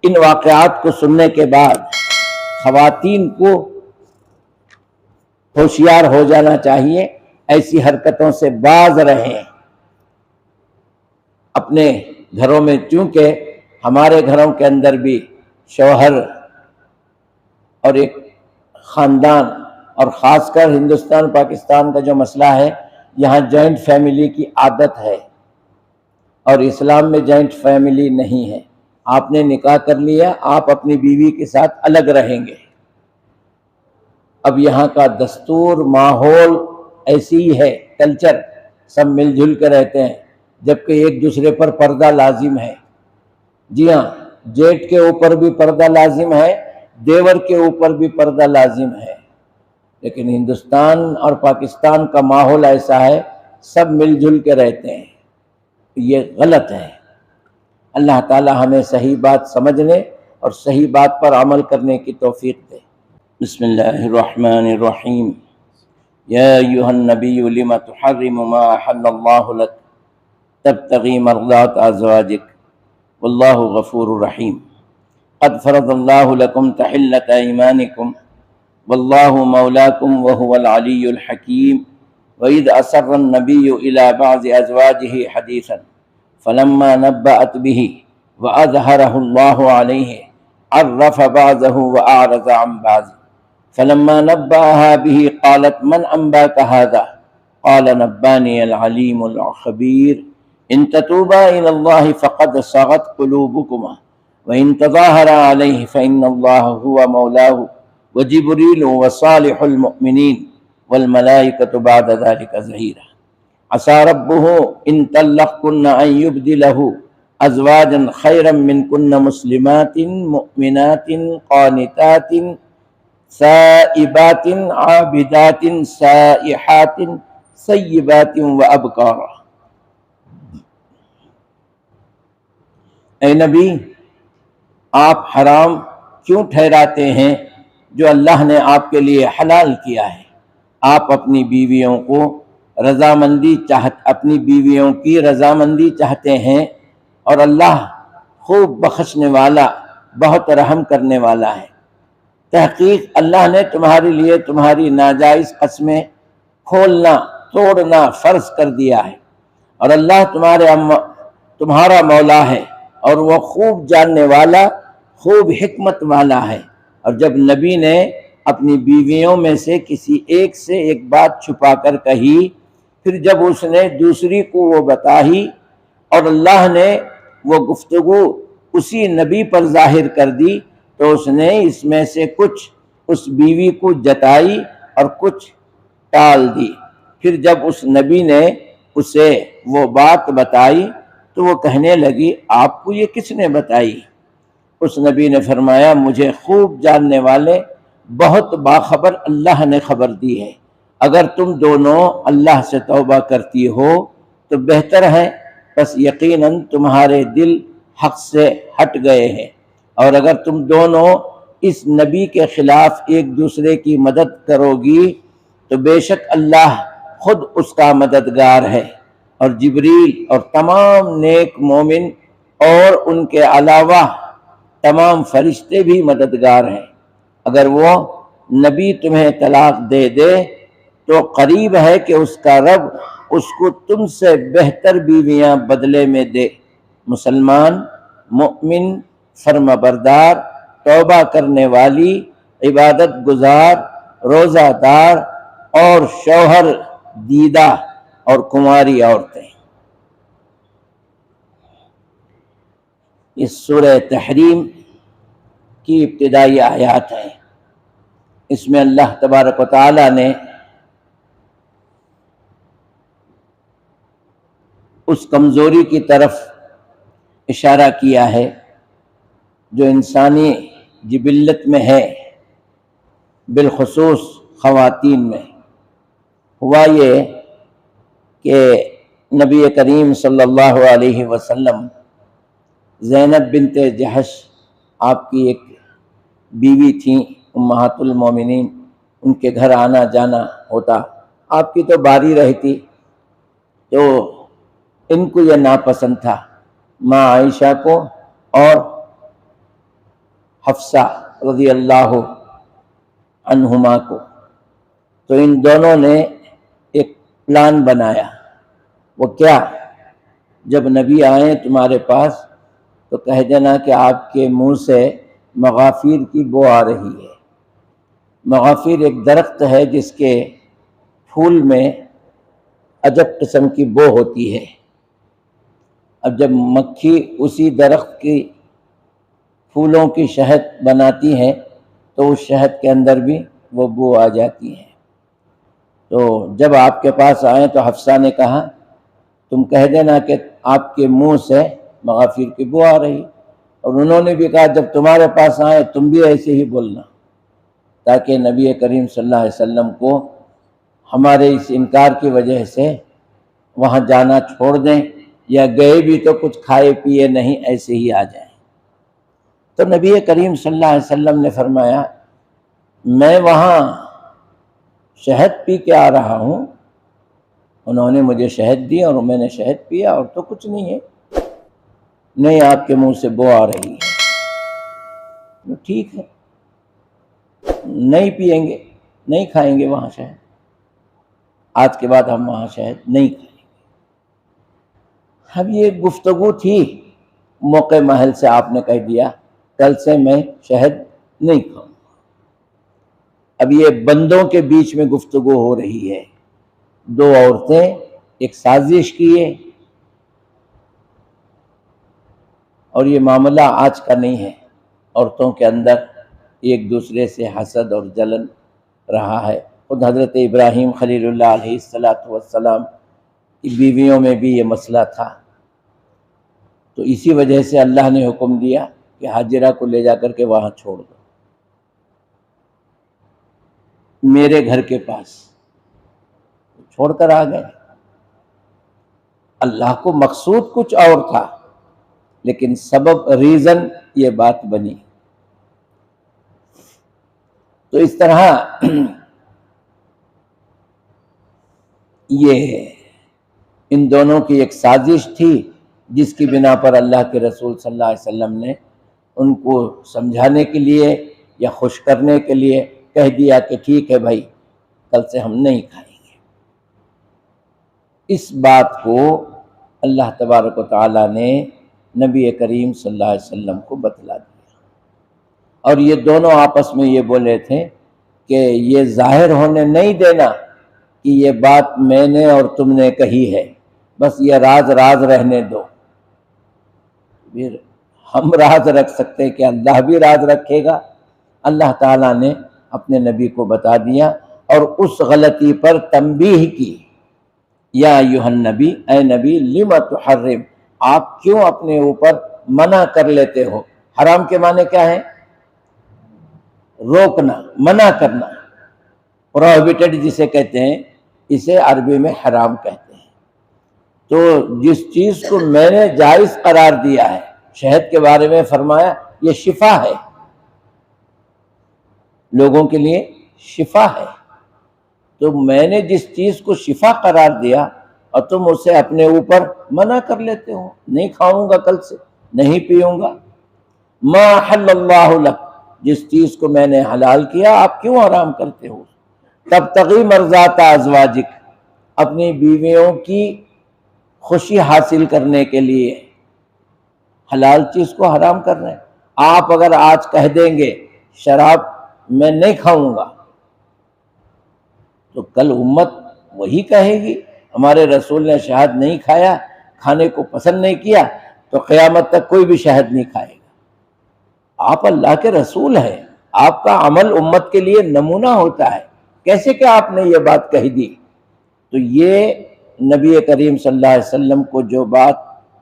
ان واقعات کو سننے کے بعد خواتین کو ہوشیار ہو جانا چاہیے، ایسی حرکتوں سے باز رہیں اپنے گھروں میں، چونکہ ہمارے گھروں کے اندر بھی شوہر اور ایک خاندان، اور خاص کر ہندوستان پاکستان کا جو مسئلہ ہے، یہاں جوائنٹ فیملی کی عادت ہے اور اسلام میں جوائنٹ فیملی نہیں ہے۔ آپ نے نکاح کر لیا، آپ اپنی بیوی کے ساتھ الگ رہیں گے۔ اب یہاں کا دستور، ماحول ایسی ہی ہے، کلچر، سب مل جل کے رہتے ہیں، جبکہ ایک دوسرے پر پردہ لازم ہے۔ جی ہاں، جیٹ کے اوپر بھی پردہ لازم ہے، دیور کے اوپر بھی پردہ لازم ہے، لیکن ہندوستان اور پاکستان کا ماحول ایسا ہے، سب مل جل کے رہتے ہیں، یہ غلط ہے۔ اللہ تعالی ہمیں صحیح بات سمجھنے اور صحیح بات پر عمل کرنے کی توفیق دے۔ بسم اللہ الرحمن الرحیم۔ یا ایھا النبی لم تحرم ما احل اللہ لک تبتغی مرضات ازواجک واللہ غفور رحیم۔ قد فرض اللہ لکم تحلۃ ایمانکم واللہ مولاکم وہو العلی الحکیم۔ وإذ أسر النبي إلى بعض أزواجه حديثا فلما نبأت به وأظهره الله عليه عرف بعضه وأعرض عن بعض فلما نبأها به قالت من أنباك هذا قال نباني العليم الخبير إن تتوبا إلى الله فقد صغت قلوبكما وإن تظاهرا عليه فإن الله هو مولاه وجبريل وصالح المؤمنين والملائکۃ بعد ذلک ظہیرا۔ عسى ربہ ان طلقکن ان یبدلہ ازواجا خیرا منکن مسلمات مؤمنات قانتات سائبات عابدات سائحات ثیبات وابکارا۔ اے نبی، آپ حرام کیوں ٹھہراتے ہیں جو اللہ نے آپ کے لیے حلال کیا ہے؟ آپ اپنی بیویوں کی رضامندی چاہتے ہیں، اور اللہ خوب بخشنے والا، بہت رحم کرنے والا ہے۔ تحقیق اللہ نے تمہارے لیے تمہاری ناجائز قسمیں کھولنا، توڑنا فرض کر دیا ہے، اور اللہ تمہارا مولا ہے، اور وہ خوب جاننے والا، خوب حکمت والا ہے۔ اور جب نبی نے اپنی بیویوں میں سے کسی ایک سے ایک بات چھپا کر کہی، پھر جب اس نے دوسری کو وہ بتائی اور اللہ نے وہ گفتگو اسی نبی پر ظاہر کر دی، تو اس نے اس میں سے کچھ اس بیوی کو جتائی اور کچھ ٹال دی۔ پھر جب اس نبی نے اسے وہ بات بتائی تو وہ کہنے لگی، آپ کو یہ کس نے بتائی؟ اس نبی نے فرمایا، مجھے خوب جاننے والے، بہت باخبر اللہ نے خبر دی ہے۔ اگر تم دونوں اللہ سے توبہ کرتی ہو تو بہتر ہے، بس یقیناً تمہارے دل حق سے ہٹ گئے ہیں، اور اگر تم دونوں اس نبی کے خلاف ایک دوسرے کی مدد کرو گی تو بے شک اللہ خود اس کا مددگار ہے، اور جبریل اور تمام نیک مومن اور ان کے علاوہ تمام فرشتے بھی مددگار ہیں۔ اگر وہ نبی تمہیں طلاق دے دے تو قریب ہے کہ اس کا رب اس کو تم سے بہتر بیویاں بدلے میں دے۔ مسلمان، مؤمن، فرما بردار، توبہ کرنے والی، عبادت گزار، روزہ دار اور شوہر دیدہ اور کنواری عورتیں۔ اس سورہ تحریم کی ابتدائی آیات ہیں۔ اس میں اللہ تبارک و تعالی نے اس کمزوری کی طرف اشارہ کیا ہے جو انسانی جبلت میں ہے، بالخصوص خواتین میں۔ ہوا یہ کہ نبی کریم صلی اللہ علیہ وسلم، زینب بنت جحش آپ کی ایک بیوی تھیں، امہات المومنین، ان کے گھر آنا جانا ہوتا، آپ کی تو باری رہتی، تو ان کو یہ ناپسند تھا، ماں عائشہ کو اور حفصہ رضی اللہ عنہما کو، تو ان دونوں نے ایک پلان بنایا۔ وہ کیا؟ جب نبی آئیں تمہارے پاس تو کہہ دینا کہ آپ کے منہ سے مغافیر کی بو آ رہی ہے۔ مغافیر ایک درخت ہے جس کے پھول میں عجب قسم کی بو ہوتی ہے۔ اب جب مکھی اسی درخت کی پھولوں کی شہد بناتی ہیں تو اس شہد کے اندر بھی وہ بو آ جاتی ہے۔ تو جب آپ کے پاس آئیں تو حفصہ نے کہا تم کہہ دینا کہ آپ کے منہ سے مغافیر کی بو آ رہی، اور انہوں نے بھی کہا جب تمہارے پاس آئیں تم بھی ایسے ہی بولنا، تاکہ نبی کریم صلی اللہ علیہ وسلم کو ہمارے اس انکار کی وجہ سے وہاں جانا چھوڑ دیں، یا گئے بھی تو کچھ کھائے پیے نہیں ایسے ہی آ جائیں۔ تو نبی کریم صلی اللہ علیہ وسلم نے فرمایا میں وہاں شہد پی کے آ رہا ہوں، انہوں نے مجھے شہد دی اور میں نے شہد پیا، اور تو کچھ نہیں ہے، نہیں آپ کے منہ سے بو آ رہی ہے۔ ٹھیک ہے، نہیں پیئیں گے، نہیں کھائیں گے وہاں شہد، آج کے بعد ہم وہاں شہد نہیں کھائیں گے۔ اب یہ گفتگو تھی، موقع محل سے آپ نے کہہ دیا کل سے میں شہد نہیں کھاؤں۔ اب یہ بندوں کے بیچ میں گفتگو ہو رہی ہے، دو عورتیں ایک سازش کیے، اور یہ معاملہ آج کا نہیں ہے، عورتوں کے اندر ایک دوسرے سے حسد اور جلن رہا ہے۔ خود حضرت ابراہیم خلیل اللہ علیہ السلام کی بیویوں میں بھی یہ مسئلہ تھا، تو اسی وجہ سے اللہ نے حکم دیا کہ ہاجرہ کو لے جا کر کے وہاں چھوڑ دو، میرے گھر کے پاس چھوڑ کر آ گئے۔ اللہ کو مقصود کچھ اور تھا، لیکن سبب ریزن یہ بات بنی۔ تو اس طرح یہ ان دونوں کی ایک سازش تھی، جس کی بنا پر اللہ کے رسول صلی اللہ علیہ وسلم نے ان کو سمجھانے کے لیے یا خوش کرنے کے لیے کہہ دیا کہ ٹھیک ہے بھائی، کل سے ہم نہیں کھائیں گے۔ اس بات کو اللہ تبارک و تعالیٰ نے نبی کریم صلی اللہ علیہ وسلم کو بتلا دیا، اور یہ دونوں آپس میں یہ بولے تھے کہ یہ ظاہر ہونے نہیں دینا کہ یہ بات میں نے اور تم نے کہی ہے، بس یہ راز راز رہنے دو۔ پھر ہم راز رکھ سکتے کہ اللہ بھی راز رکھے گا؟ اللہ تعالیٰ نے اپنے نبی کو بتا دیا اور اس غلطی پر تنبیہ کی، یا ایھا النبی، اے نبی، لم تحرم، آپ کیوں اپنے اوپر منع کر لیتے ہو؟ حرام کے معنی کیا ہے؟ روکنا، منع کرنا، پروہیبٹڈ جسے کہتے ہیں، اسے عربی میں حرام کہتے ہیں۔ تو جس چیز کو میں نے جائز قرار دیا ہے، شہد کے بارے میں فرمایا یہ شفا ہے، لوگوں کے لیے شفا ہے، تو میں نے جس چیز کو شفا قرار دیا اور تم اسے اپنے اوپر منع کر لیتے ہو، نہیں کھاؤں گا کل سے، نہیں پیوں گا۔ ما حل اللہ لک، جس چیز کو میں نے حلال کیا آپ کیوں حرام کرتے ہو؟ تبتغی مرضات ازواجک، اپنی بیویوں کی خوشی حاصل کرنے کے لیے حلال چیز کو حرام کر رہے ہیں۔ آپ اگر آج کہہ دیں گے شراب میں نہیں کھاؤں گا، تو کل امت وہی کہے گی ہمارے رسول نے شہد نہیں کھایا، کھانے کو پسند نہیں کیا، تو قیامت تک کوئی بھی شہد نہیں کھائے گا۔ آپ اللہ کے رسول ہیں، آپ کا عمل امت کے لیے نمونہ ہوتا ہے، کیسے کہ آپ نے یہ بات کہہ دی؟ تو یہ نبی کریم صلی اللہ علیہ وسلم کو جو بات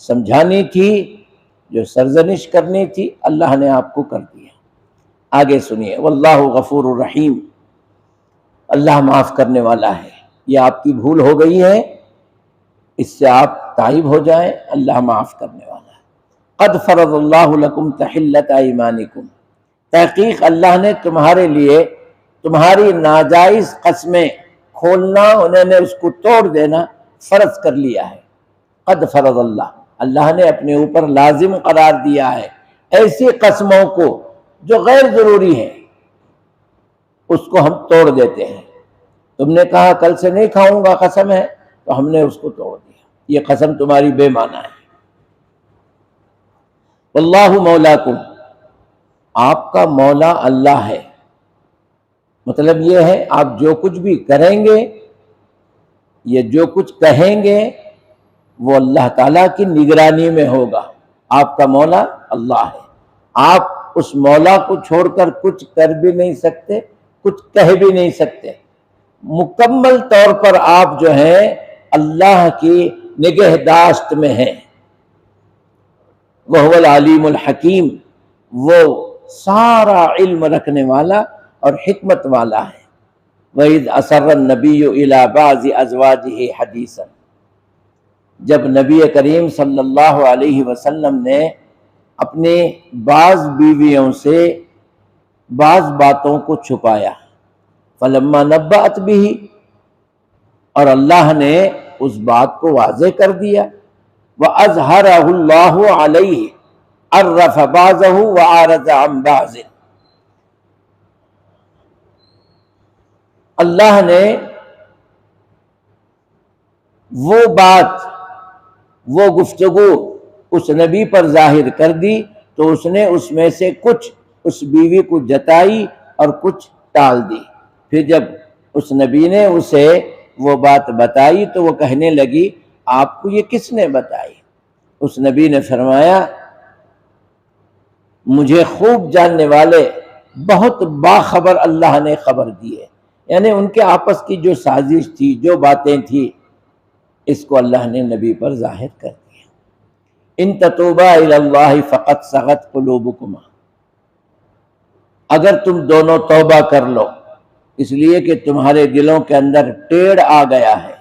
سمجھانی تھی، جو سرزنش کرنی تھی، اللہ نے آپ کو کر دیا۔ آگے سنیے، واللہ غفور الرحیم، اللہ معاف کرنے والا ہے۔ یہ آپ کی بھول ہو گئی ہے، اس سے آپ تائب ہو جائیں، اللہ معاف کرنے والا ہے۔ قد فرض اللہ لکم تحلۃ ایمانکم، تحقیق اللہ نے تمہارے لیے تمہاری ناجائز قسمیں کھولنا، انہوں نے اس کو توڑ دینا فرض کر لیا ہے۔ قد فرض اللہ، اللہ نے اپنے اوپر لازم قرار دیا ہے ایسی قسموں کو جو غیر ضروری ہے اس کو ہم توڑ دیتے ہیں. تم نے کہا کل سے نہیں کھاؤں گا، قسم ہے، تو ہم نے اس کو توڑ دیا. یہ قسم تمہاری بے معنی ہے. واللہ مولاکم، آپ کا مولا اللہ ہے. مطلب یہ ہے آپ جو کچھ بھی کریں گے، یہ جو کچھ کہیں گے، وہ اللہ تعالیٰ کی نگرانی میں ہوگا. آپ کا مولا اللہ ہے. آپ اس مولا کو چھوڑ کر کچھ کر بھی نہیں سکتے، کچھ کہہ بھی نہیں سکتے. مکمل طور پر آپ جو ہیں اللہ کی نگہداشت میں ہیں. وَهُوَ الْعَلِيمُ الْحَكِيمُ، وہ سارا علم رکھنے والا اور حکمت والا ہے. وَإِذْ أَسَرَّ النَّبِيُّ إِلَىٰ بَعْضِ أَزْوَاجِهِ حَدِيثًا، جب نبی کریم صلی اللہ علیہ وسلم نے اپنے بعض بیویوں سے بعض باتوں کو چھپایا. فَلَمَّا نَبَّأَتْ بِهِ، اور اللہ نے اس بات کو واضح کر دیا. وَأَظْهَرَهُ اللَّهُ عَلَيْهِ عَرَّفَ بَعْضَهُ وَأَعْرَضَ عَنْ بَعْضٍ، اللہ نے وہ بات، وہ گفتگو اس نبی پر ظاہر کر دی تو اس نے اس میں سے کچھ اس بیوی کو جتائی اور کچھ ٹال دی. پھر جب اس نبی نے اسے وہ بات بتائی تو وہ کہنے لگی آپ کو یہ کس نے بتائی؟ اس نبی نے فرمایا مجھے خوب جاننے والے بہت باخبر اللہ نے خبر دی ہے. یعنی ان کے آپس کی جو سازش تھی، جو باتیں تھی، اس کو اللہ نے نبی پر ظاہر کر دیا. ان تتوبا الی اللہ فقد صغت قلوبکما، اگر تم دونوں توبہ کر لو، اس لیے کہ تمہارے دلوں کے اندر ٹیڑھ آ گیا ہے.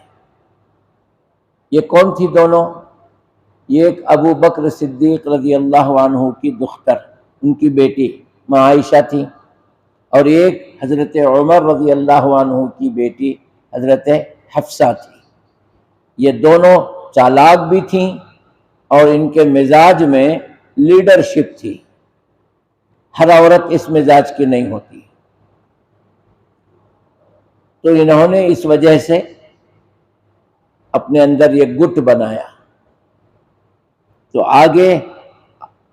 یہ کون تھی دونوں؟ یہ ایک ابو بکر صدیق رضی اللہ عنہ کی دختر، ان کی بیٹی ماں عائشہ تھی، اور ایک حضرت عمر رضی اللہ عنہ کی بیٹی حضرت حفصہ تھی. یہ دونوں چالاک بھی تھیں اور ان کے مزاج میں لیڈرشپ تھی. ہر عورت اس مزاج کی نہیں ہوتی. تو انہوں نے اس وجہ سے اپنے اندر یہ گٹ بنایا. تو آگے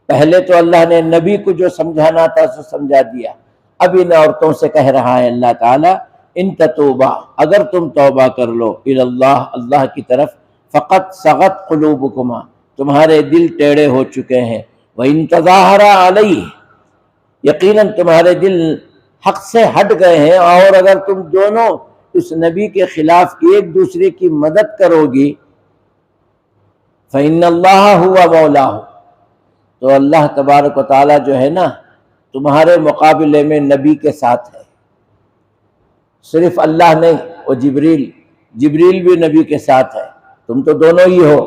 پہلے تو اللہ نے نبی کو جو سمجھانا تھا سو سمجھا دیا. اب ان عورتوں سے کہہ رہا ہے اللہ تعالیٰ ان تتوبا، اگر تم توبہ کر لو، الی اللہ، اللہ کی طرف، فقط صغت قلوبکما، تمہارے دل ٹیڑے ہو چکے ہیں. وَإِن تَظَاهَرَا عَلَيْهِ، یقیناً تمہارے دل حق سے ہٹ گئے ہیں، اور اگر تم دونوں اس نبی کے خلاف ایک دوسرے کی مدد کرو گی، فَإِنَّ اللَّهَ هُوَ مَوْلَاهُ، تو اللہ تبارک و تعالیٰ جو ہے نا تمہارے مقابلے میں نبی کے ساتھ ہے. صرف اللہ نہیں، وہ جبریل بھی نبی کے ساتھ ہے. تم تو دونوں ہی ہو،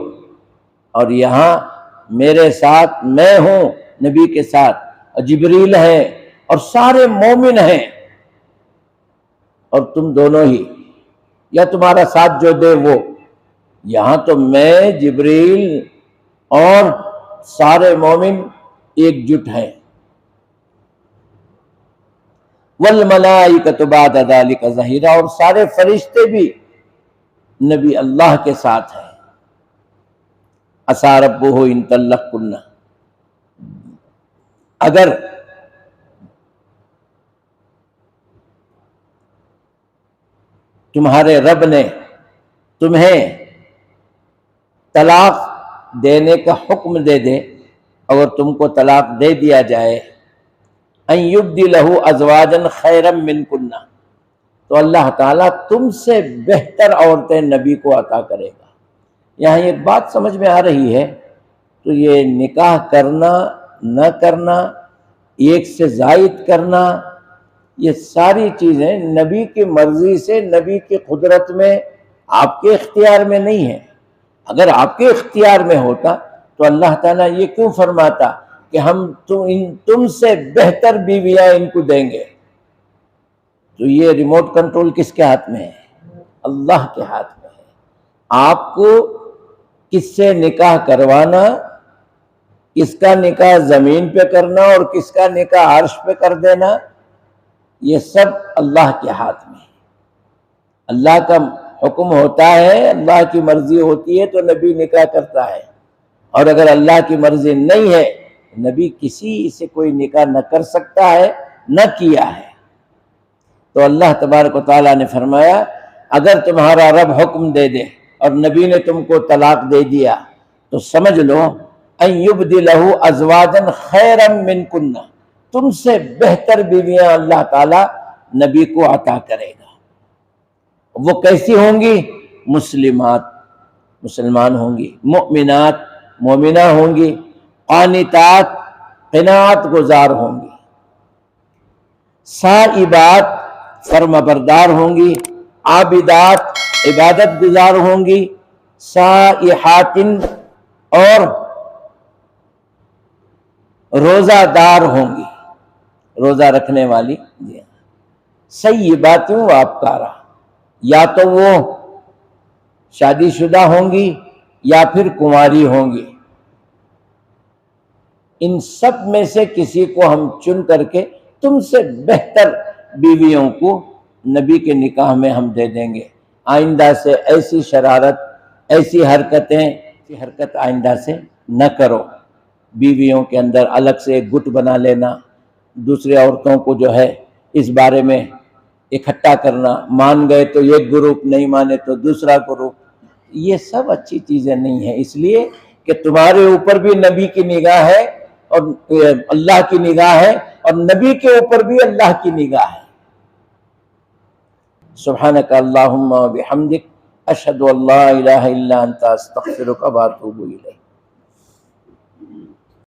اور یہاں میرے ساتھ میں ہوں نبی کے ساتھ، اور جبریل ہے اور سارے مومن ہیں، اور تم دونوں ہی، یا تمہارا ساتھ جو دے وہ. یہاں تو میں، جبریل اور سارے مومن ایک جٹ ہیں. والملائکۃ بعد ذلک ظہیرا، اور سارے فرشتے بھی نبی اللہ کے ساتھ ہیں. عسیٰ ربہ ان طلقکن، اگر تمہارے رب نے تمہیں طلاق دینے کا حکم دے دے، اگر تم کو طلاق دے دیا جائے، ان یبدلہ ازواجا خیرا منکن، تو اللہ تعالیٰ تم سے بہتر عورتیں نبی کو عطا کرے گا. یہاں ایک بات سمجھ میں آ رہی ہے، تو یہ نکاح کرنا نہ کرنا، ایک سے زائد کرنا، یہ ساری چیزیں نبی کی مرضی سے، نبی کی قدرت میں، آپ کے اختیار میں نہیں ہے. اگر آپ کے اختیار میں ہوتا تو اللہ تعالیٰ یہ کیوں فرماتا کہ ہم تم سے بہتر بیویاں ان کو دیں گے؟ تو یہ ریموٹ کنٹرول کس کے ہاتھ میں ہے؟ اللہ کے ہاتھ میں ہے. آپ کو کس سے نکاح کروانا کس کا نکاح زمین پہ کرنا اور کس کا نکاح عرش پہ کر دینا، یہ سب اللہ کے ہاتھ میں ہے۔ اللہ کا حکم ہوتا ہے، اللہ کی مرضی ہوتی ہے تو نبی نکاح کرتا ہے، اور اگر اللہ کی مرضی نہیں ہے نبی کسی سے کوئی نکاح نہ کر سکتا ہے، نہ کیا ہے۔ تو اللہ تبارک و تعالیٰ نے فرمایا اگر تمہارا رب حکم دے دے اور نبی نے تم کو طلاق دے دیا تو سمجھ لو ان یبدلہ ازواجا خیرا منکن، تم سے بہتر بیویاں اللہ تعالیٰ نبی کو عطا کرے گا۔ وہ کیسی ہوں گی؟ مسلمات، مسلمان ہوں گی، مؤمنات، مومنہ ہوں گی، قانتات، قناعت گزار ہوں گی، سائبات، فرما بردار ہوں گی، عابدات، عبادت گزار ہوں گی، سائحات، اور روزہ دار ہوں گی، روزہ رکھنے والی۔ سیبات و ابکارا، یا تو وہ شادی شدہ ہوں گی یا پھر کنواری ہوں گی۔ ان سب میں سے کسی کو ہم چن کر کے تم سے بہتر بیویوں کو نبی کے نکاح میں ہم دے دیں گے۔ آئندہ سے ایسی شرارت، ایسی حرکت آئندہ سے نہ کرو۔ بیویوں کے اندر الگ سے ایک گٹ بنا لینا، دوسرے عورتوں کو جو ہے اس بارے میں اکٹھا کرنا، مان گئے تو ایک گروپ، نہیں مانے تو دوسرا گروپ، یہ سب اچھی چیزیں نہیں ہیں۔ اس لیے کہ تمہارے اوپر بھی نبی کی نگاہ ہے اور اللہ کی نگاہ ہے، اور نبی کے اوپر بھی اللہ کی نگاہ ہے۔ سبحانک اللہم و بحمدک، اشہد ان لا الہ الا انت، استغفرک و اتوب الیک۔